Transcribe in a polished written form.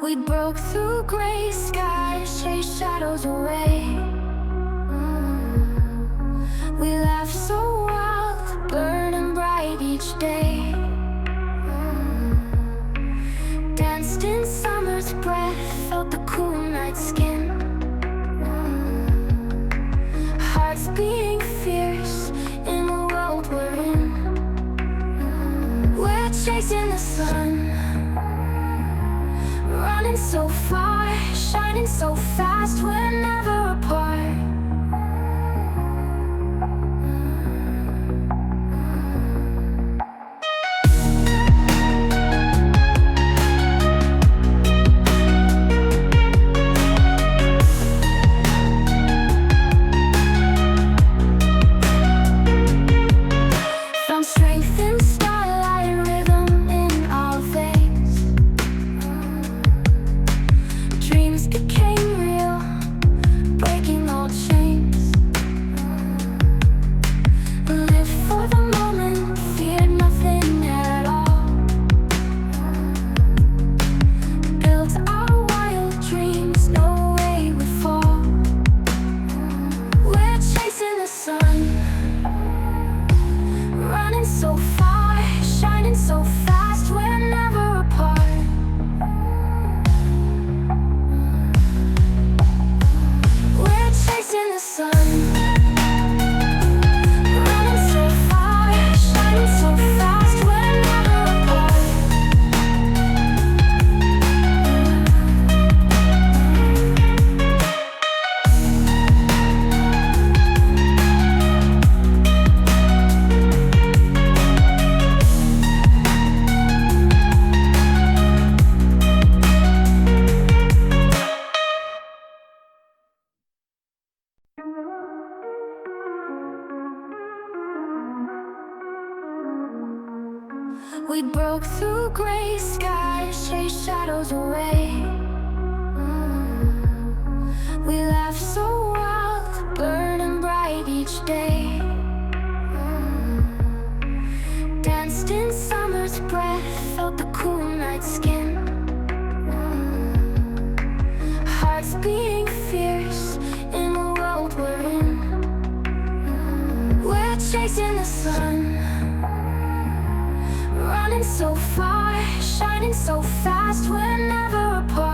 We broke through gray skies, chased shadows away. We laughed so wild, burning bright each day. Danced in summer's breath, felt the cool night skin. Hearts beating fierce in the world we're in. We're chasing the sun, running so far, shining so fast, we're never apart. Found strength in starlight, rhythm in our veins. Dreams became real, breaking all chains. Lived for the moment, feared nothing at all. Built our wild dreams, no way would fall. We're chasing the sun, running so far, shining so fast, we're never apart. We're chasing the sun, running so far, shining so fast, we're never apart. We broke through gray skies, chased shadows away. We laughed so wild, burning bright each day. Danced in summer's breath, felt the cool night skin. Hearts beating fierce in the world we're in. We're chasing the sun, running so far, shining so fast, we're never apart.